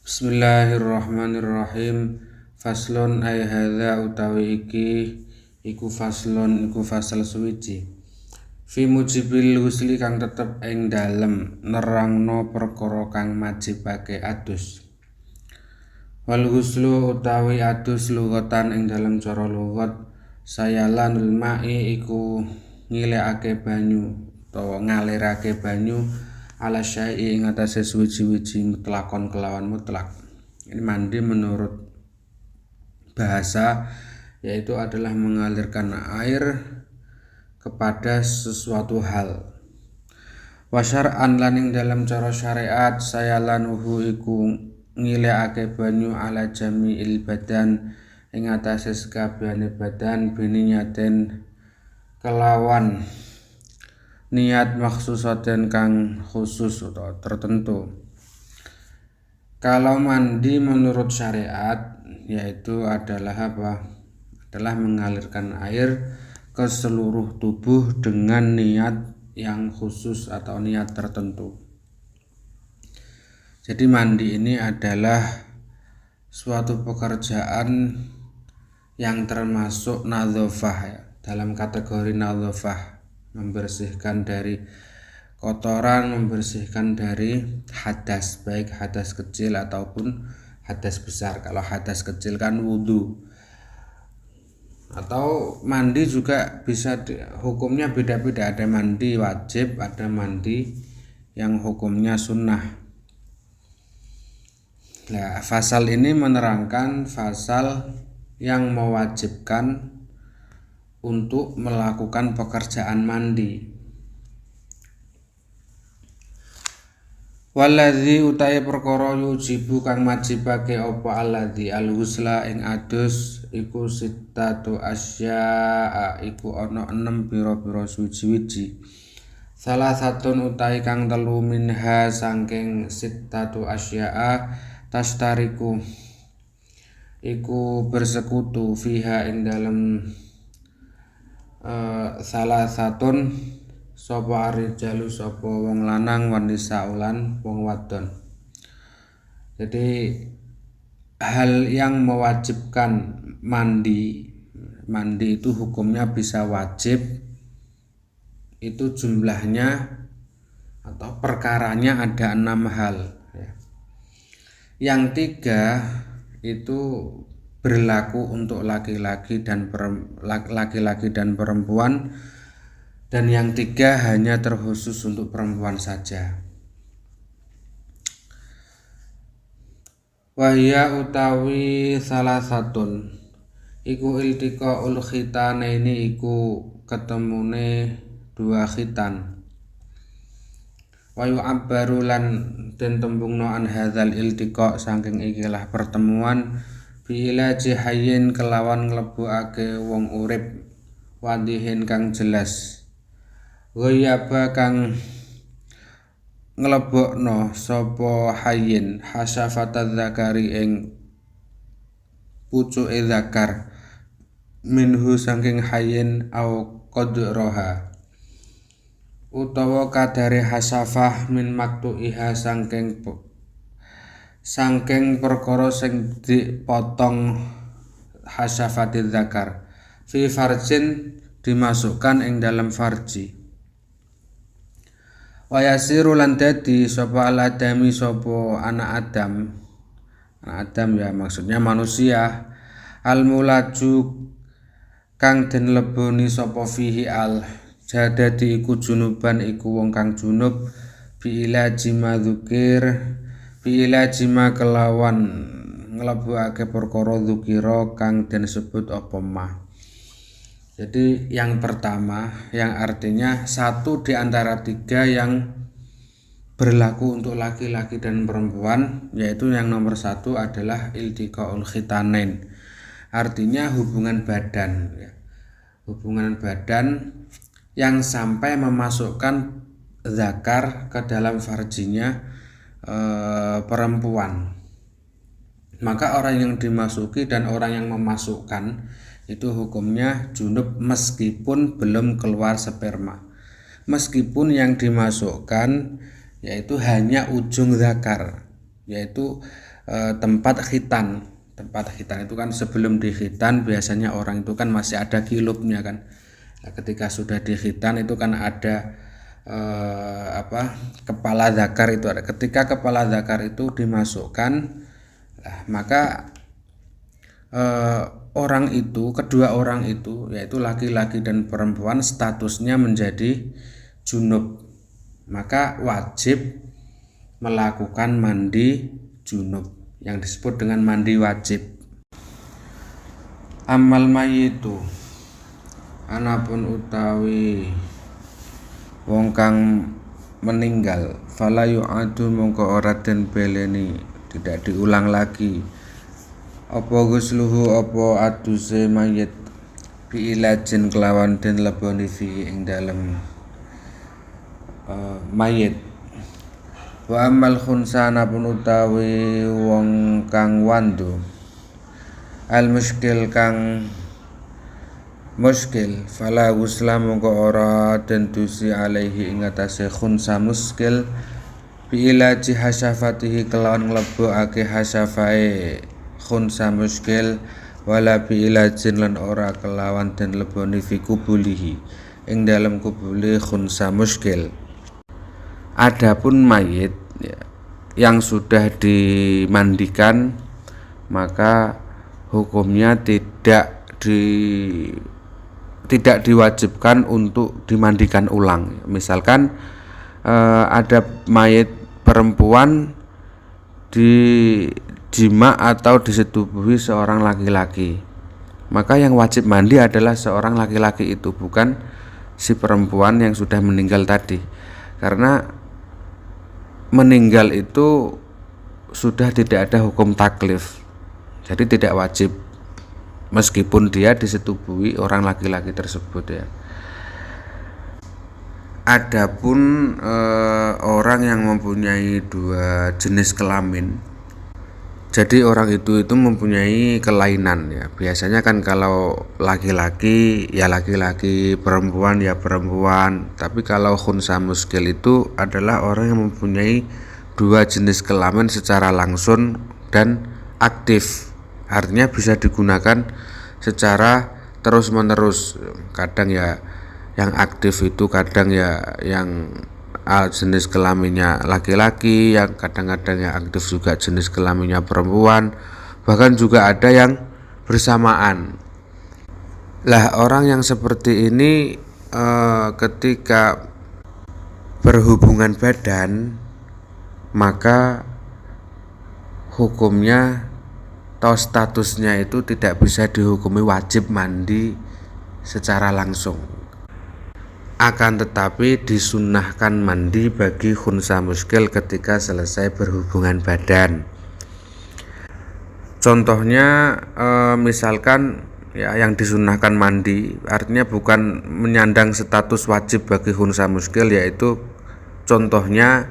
Bismillahirrahmanirrahim. Faslon ay hadza utawi iki iku faslon iku fasal suwiji. Fi mujibil husli kang tetep ing dalem nerangno perkara kang majibake adus. Wal huslu utawi adus lughatan ing dalem cara lughat sayalanul ma'i iku ngilekake banyu utawa ngalirake banyu ala syai'i ing atase suwiji-wiji mutlakon kelawan mutlak. Ini mandi menurut bahasa yaitu adalah mengalirkan air kepada sesuatu hal. Wa syar'an lan ing dalam cara syariat sayalanuhu iku ngilekake banyu ala jami'il badan ing atase sakabehane badan biniyaten kelawan niat maksusaten kang khusus atau tertentu. Kalau mandi menurut syariat yaitu adalah adalah mengalirkan air ke seluruh tubuh dengan niat yang khusus atau niat tertentu. Jadi mandi ini adalah suatu pekerjaan yang termasuk nadzofah ya, dalam kategori nadzofah, membersihkan dari kotoran, membersihkan dari hadas, baik hadas kecil ataupun hadas besar. Kalau hadas kecil kan wudhu, atau mandi juga bisa hukumnya beda-beda, ada mandi wajib, ada mandi yang hukumnya sunnah. Nah, fasal ini menerangkan fasal yang mewajibkan untuk melakukan pekerjaan mandi. Waladzi utai perkara yujibu kang majibake apa alladzi al-husla ing adus iku sittatu asya iku ana 6 pira-pira suci-wiji. Salah satun utai kang telu minha saking sittatu asya tashtariku iku bersekutu fiha ing dalem salah satun sapa arijalu sapa wong lanang wanisa ulan wong wadon. Jadi hal yang mewajibkan mandi itu hukumnya bisa wajib, itu jumlahnya atau perkaranya ada 6 hal ya. Yang 3 itu berlaku untuk laki-laki dan perempuan, dan yang 3 hanya terkhusus untuk perempuan saja. Wahya utawi salah satun iku iltiqaul khitanaini iku ketemune 2 khitan. Wa yu'abbaru lan den tembungno an hadzal iltiqa saking ikilah pertemuan bi ilaji hayyin kelawan nglebokake wong urip wadihin kang jelas. Ghayaba kang nglebokno sapa hayyin hasafatadz zakari ing pucuke zakar minhu saking hayyin au qadraha utawa kadare hasafah min maktuiha saking perkara sing dipotong hasafatiz zakar fi farjin dimasukkan ing dalam farji. Wayasiru lan dadi sapa al-adami sapa anak Adam ya maksudnya manusia al-mulaju kang den leboni sapa fihi al jadati iku junuban iku wong kang junub bi ilaji kelawan nglebokake perkara dzukira kang den sebut apa mah. Jadi yang pertama, yang artinya 1 di antara 3 yang berlaku untuk laki-laki dan perempuan, yaitu yang nomor 1 adalah iltiqaul khitanain, artinya hubungan badan ya. Hubungan badan yang sampai memasukkan zakar ke dalam farjinya perempuan. Maka orang yang dimasuki dan orang yang memasukkan itu hukumnya junub meskipun belum keluar sperma. Meskipun yang dimasukkan yaitu hanya ujung zakar, yaitu tempat khitan. Tempat khitan itu kan sebelum dikhitan biasanya orang itu kan masih ada kilupnya kan. Nah, ketika sudah dikhitan itu kan ada kepala zakar itu ada. Ketika kepala zakar itu dimasukkan, maka kedua orang itu yaitu laki-laki dan perempuan statusnya menjadi junub, maka wajib melakukan mandi junub yang disebut dengan mandi wajib. Amal mayitu anapun utawi wong kang meninggal fala yu'adu mongko ora den beleni, tidak diulang lagi apa gusluhu apa aduse mayit bi ilajin kelawan den leboni fi ing dalem mayit. Wa amal khunsana pun utawi wong kang wandu al muskil kang muskil fala gusla mongko ora den dusi alaihi ing atase khunsa muskil bi ilaji hasyafatihi kelawan nglebokake hasyafae khunsa muskil wala bi ilajin lan ora kelawan den leboni fi kubulihi ing dalam kubuli khunsa muskil. Adapun mayit yang sudah dimandikan maka hukumnya tidak diwajibkan untuk dimandikan ulang. Misalkan ada mayit perempuan dijima atau disetubuhi seorang laki-laki, maka yang wajib mandi adalah seorang laki-laki itu, bukan si perempuan yang sudah meninggal tadi, karena meninggal itu sudah tidak ada hukum taklif, jadi tidak wajib meskipun dia disetubuhi orang laki-laki tersebut ya. Adapun orang yang mempunyai dua jenis kelamin, jadi orang itu mempunyai kelainan ya. Biasanya kan kalau laki-laki ya laki-laki, perempuan ya perempuan. Tapi kalau khunsa muskil itu adalah orang yang mempunyai dua jenis kelamin secara langsung dan aktif. Artinya bisa digunakan secara terus-menerus. Kadang ya yang aktif itu kadang ya yang jenis kelaminnya laki-laki, yang kadang-kadang yang aktif juga jenis kelaminnya perempuan, bahkan juga ada yang bersamaan. Lah orang yang seperti ini ketika berhubungan badan maka hukumnya atau statusnya itu tidak bisa dihukumi wajib mandi secara langsung. Akan tetapi disunnahkan mandi bagi khunsa muskil ketika selesai berhubungan badan. Contohnya misalkan ya yang disunnahkan mandi artinya bukan menyandang status wajib bagi khunsa muskil, yaitu contohnya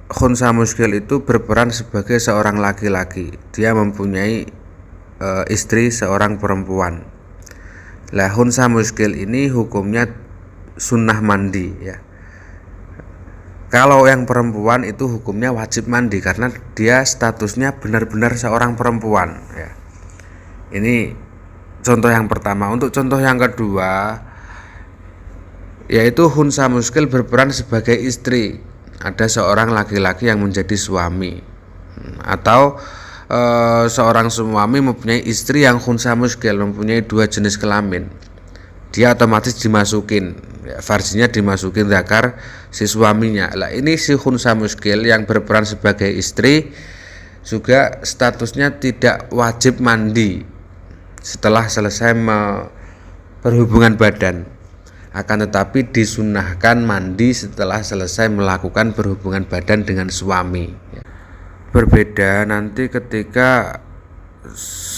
khunsa muskil itu berperan sebagai seorang laki-laki, dia mempunyai istri seorang perempuan. Lah khunsa muskil ini hukumnya sunnah mandi ya. Kalau yang perempuan itu hukumnya wajib mandi karena dia statusnya benar-benar seorang perempuan ya. Ini contoh yang pertama. Untuk contoh yang kedua yaitu khunsa muskil berperan sebagai istri. Ada seorang laki-laki yang menjadi suami, atau seorang suami mempunyai istri yang khunsa muskil, mempunyai dua jenis kelamin, dia otomatis dimasukin ya, farjinya dimasukin zakar si suaminya. Lah ini si khunsa muskil yang berperan sebagai istri juga statusnya tidak wajib mandi setelah selesai berhubungan badan, akan tetapi disunnahkan mandi setelah selesai melakukan berhubungan badan dengan suami ya. Berbeda nanti ketika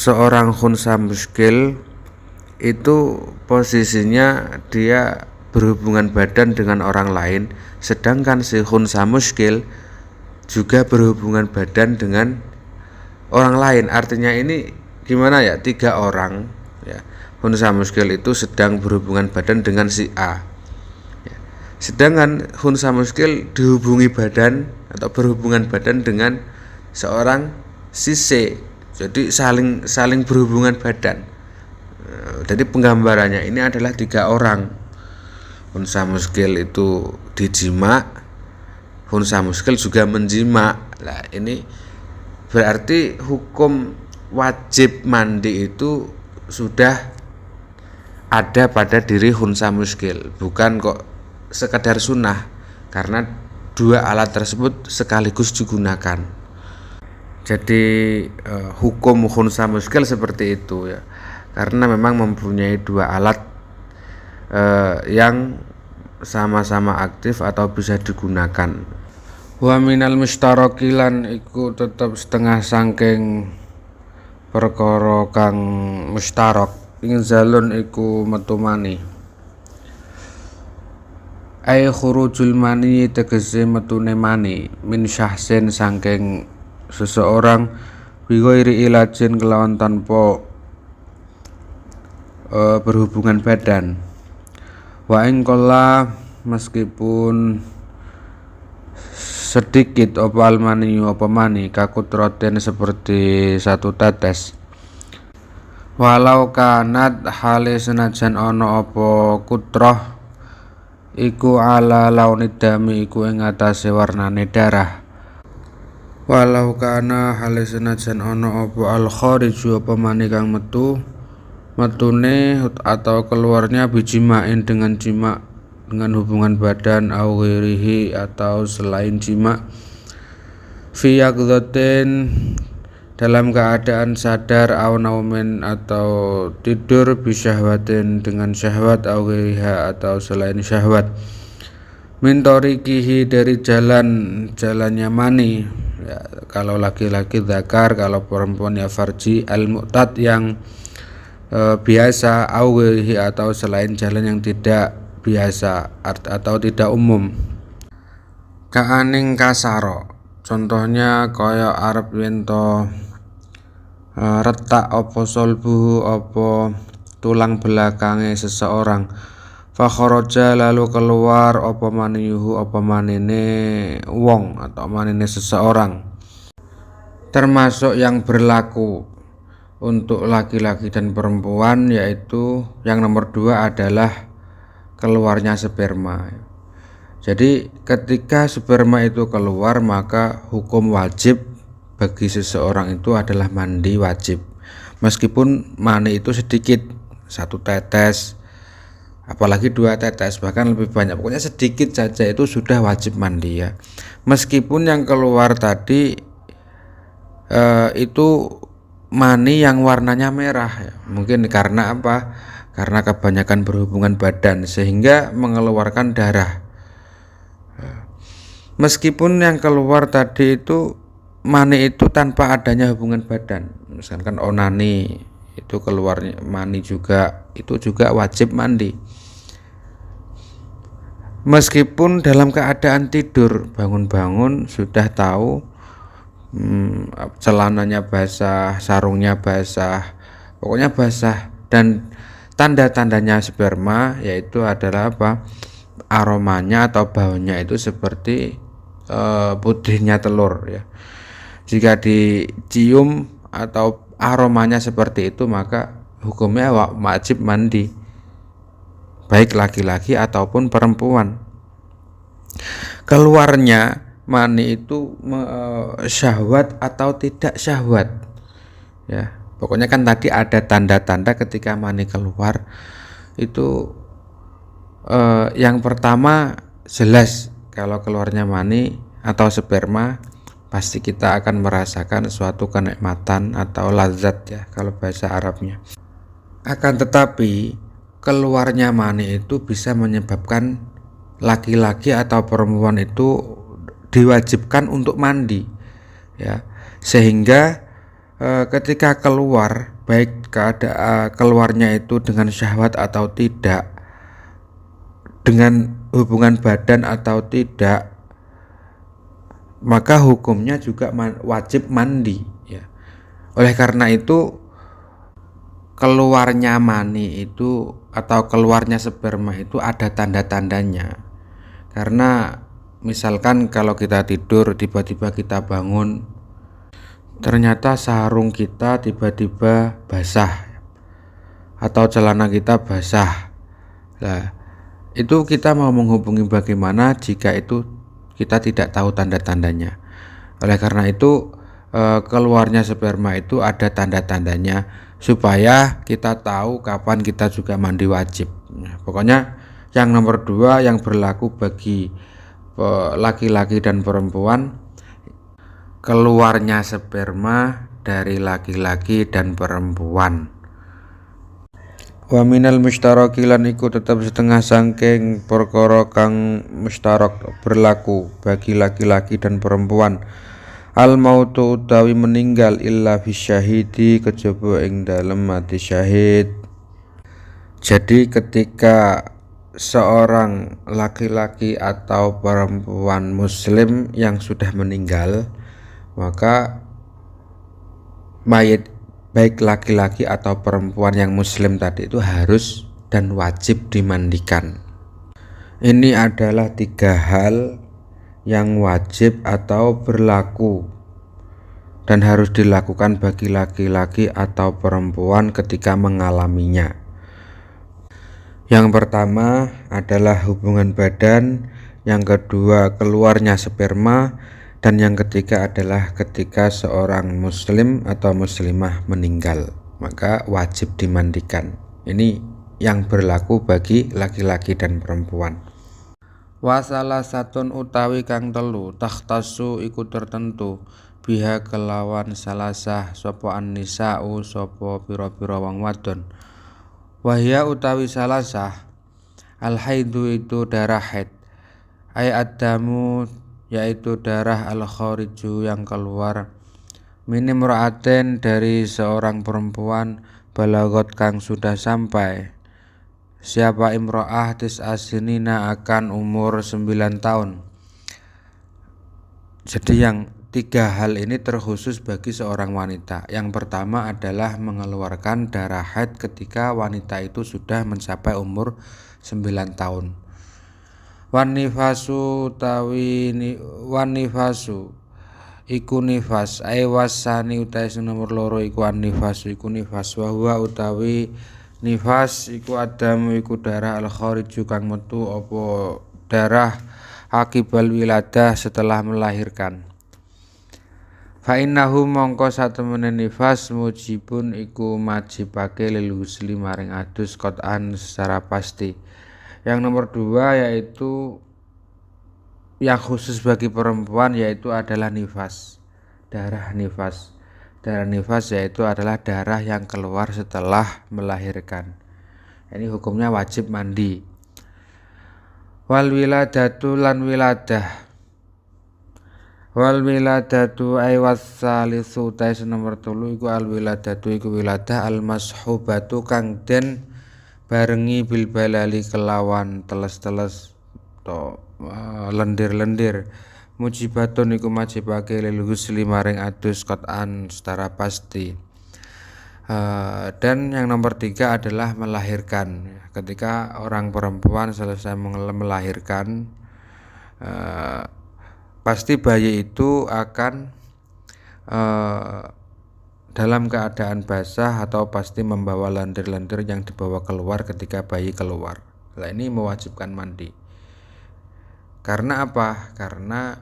seorang khunsa muskil itu posisinya dia berhubungan badan dengan orang lain, sedangkan si khunsa muskil juga berhubungan badan dengan orang lain. Artinya ini gimana ya, 3 orang ya, khunsa muskil itu sedang berhubungan badan dengan si A ya. Sedangkan khunsa muskil dihubungi badan atau berhubungan badan dengan seorang sise, jadi saling berhubungan badan. Jadi penggambarannya ini adalah 3 orang. Khunsa muskil itu dijima, khunsa muskil juga menjima. Nah, ini berarti hukum wajib mandi itu sudah ada pada diri khunsa muskil, bukan kok sekedar sunnah, karena 2 alat tersebut sekaligus digunakan. Jadi hukum khunsa muskil seperti itu ya, karena memang mempunyai 2 alat yang sama-sama aktif atau bisa digunakan. Wa minal mustarakilan iku tetep setengah sangking perkara kang mustarak inzalun iku metu mani. Ai khurujul mani tegese metune mani min syahsin sangking seseorang bighairi ilajin kelawan tanpa berhubungan badan. Wa ing qalla meskipun sedikit apa almani apa mani kakutroten seperti 1 tetes. Walau kanat hale senajan ana apa kutroh iku ala launid dami iku ing atase warnane darah. Walau kana hale senajan ana apa al khariju apa mani kang metune atau keluarnya bijimain dengan jima, dengan hubungan badan au ghairihi atau selain jima, fi yaqdhatin dalam keadaan sadar au naumin atau tidur, bisyahwatin dengan syahwat au ghairiha atau selain syahwat, min tariqihi dari jalannya mani ya, kalau laki-laki zakar, kalau perempuan ya farji, al mu'tad yang biasa, au ghairihi atau selain jalan yang tidak biasa atau tidak umum. Kaaning kasaro, contohnya kaya arep yento retak apa solbu apa tulang belakange seseorang, fa kharaja lalu keluar apa maniyuhu apa manine wong atau manine seseorang. Termasuk yang berlaku untuk laki-laki dan perempuan, yaitu yang nomor 2 adalah keluarnya sperma. Jadi ketika sperma itu keluar, maka hukum wajib bagi seseorang itu adalah mandi wajib, meskipun mani itu sedikit, 1 tetes apalagi 2 tetes bahkan lebih banyak, pokoknya sedikit saja itu sudah wajib mandi ya. Meskipun yang keluar tadi itu mani yang warnanya merah ya. Mungkin karena apa? Karena kebanyakan berhubungan badan sehingga mengeluarkan darah. Meskipun yang keluar tadi itu mani itu tanpa adanya hubungan badan, misalkan onani itu keluarnya mani juga, itu juga wajib mandi. Meskipun dalam keadaan tidur, bangun-bangun sudah tahu celananya basah, sarungnya basah, pokoknya basah, dan tanda-tandanya sperma yaitu adalah apa? Aromanya atau baunya itu seperti putihnya telur ya. Jika dicium atau aromanya seperti itu, maka hukumnya wajib mandi, baik laki-laki ataupun perempuan. Keluarnya mani itu syahwat atau tidak syahwat ya, pokoknya kan tadi ada tanda-tanda ketika mani keluar itu. Yang pertama jelas kalau keluarnya mani atau sperma pasti kita akan merasakan suatu kenikmatan atau lazat ya kalau bahasa Arabnya. Akan tetapi keluarnya mani itu bisa menyebabkan laki-laki atau perempuan itu diwajibkan untuk mandi ya, sehingga ketika keluar, baik keluarnya itu dengan syahwat atau tidak, dengan hubungan badan atau tidak, maka hukumnya juga wajib mandi ya. Oleh karena itu keluarnya mani itu atau keluarnya sperma itu ada tanda-tandanya. Karena misalkan kalau kita tidur tiba-tiba kita bangun, ternyata sarung kita tiba-tiba basah atau celana kita basah. Nah, itu kita mau menghubungi bagaimana jika itu kita tidak tahu tanda-tandanya. Oleh karena itu keluarnya sperma itu ada tanda-tandanya supaya kita tahu kapan kita juga mandi wajib. Pokoknya yang nomor 2 yang berlaku bagi laki-laki dan perempuan, keluarnya sperma dari laki-laki dan perempuan. Wa minal mustaraki lan iku tetep setengah sangking perkara kang mustarak berlaku bagi laki-laki dan perempuan. Al mautu utawi meninggal illa bisyahidi kejaba ing dalem mati syahid. Jadi ketika seorang laki-laki atau perempuan muslim yang sudah meninggal, maka mayit baik laki-laki atau perempuan yang muslim tadi itu harus dan wajib dimandikan. Ini adalah 3 hal yang wajib atau berlaku dan harus dilakukan bagi laki-laki atau perempuan ketika mengalaminya. Yang pertama adalah hubungan badan, yang kedua keluarnya sperma, dan yang ketiga adalah ketika seorang muslim atau muslimah meninggal, maka wajib dimandikan. Ini yang berlaku bagi laki-laki dan perempuan. Wasalah satun utawi kang telu takhtasu iku tertentu biha kelawan salasah sapa an-nisa'u sapa pira-pira wong wadon. Wahya utawi salasah al-haidu itu darah haid, ay adamu yaitu darah al-khariju yang keluar, minim ra'aten dari seorang perempuan balagot kang sudah sampai. Siapa imro'ah tis'asinina akan umur 9 tahun. Jadi yang 3 hal ini terkhusus bagi seorang wanita. Yang pertama adalah mengeluarkan darah haid ketika wanita itu sudah mencapai umur 9 tahun. Wanifasu iku nifas wasani utawi nomor loro iku anifasu iku nifas wa huwa utawi nifas iku adamu iku darah al-khariju kang metu apa darah akibal wiladah setelah melahirkan. Fa innahu mongko satemene nifas mujibun iku majibake lil husli maring adus qot'an secara pasti. Yang nomor 2 yaitu yang khusus bagi perempuan yaitu adalah nifas. Darah nifas. Darah nifas yaitu adalah darah yang keluar setelah melahirkan. Ini hukumnya wajib mandi. Wal wiladatu lan wiladah. Wal wiladatu ay wassalisu tais nomor 3 iku al wiladatu iku wiladah al mashubatu kang den barengi bil balali kelawan teles-teles to lendir-lendir. Mujibatun iku majibake lil husli maring adus qot'an secara pasti. Dan yang nomor 3 adalah melahirkan. Ketika orang perempuan selesai melahirkan, pasti bayi itu akan dalam keadaan basah atau pasti membawa lendir-lendir yang dibawa keluar ketika bayi keluar. Nah, ini mewajibkan mandi. Karena apa? Karena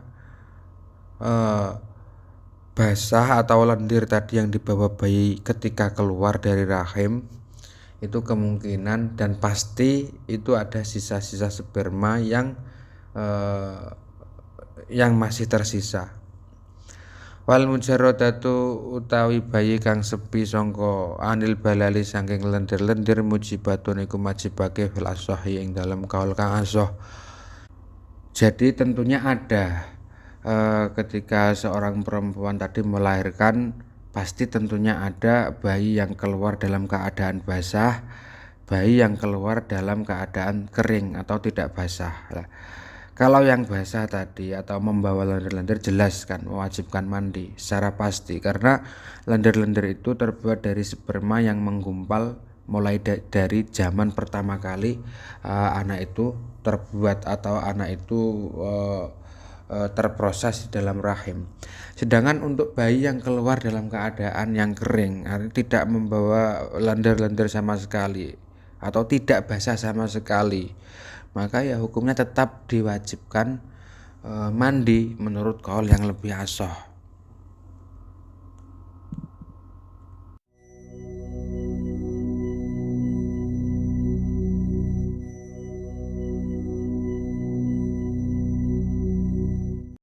basah atau lendir tadi yang dibawa bayi ketika keluar dari rahim itu kemungkinan dan pasti itu ada sisa-sisa sperma yang masih tersisa. Wal mujarradatu utawi bayi kang sepi sangka anil balali saking lendir-lendir mujibatun iku majibake fil asahi ing dalam kaul kang asah. Jadi tentunya ada ketika seorang perempuan tadi melahirkan, pasti tentunya ada bayi yang keluar dalam keadaan basah, bayi yang keluar dalam keadaan kering atau tidak basah. Nah, kalau yang basah tadi atau membawa lendir-lendir jelas kan mewajibkan mandi secara pasti, karena lendir-lendir itu terbuat dari sperma yang menggumpal mulai dari zaman pertama kali anak itu terbuat atau anak itu terproses di dalam rahim. Sedangkan untuk bayi yang keluar dalam keadaan yang kering, artinya tidak membawa lendir-lendir sama sekali atau tidak basah sama sekali, maka ya hukumnya tetap diwajibkan mandi menurut kaul yang lebih asoh.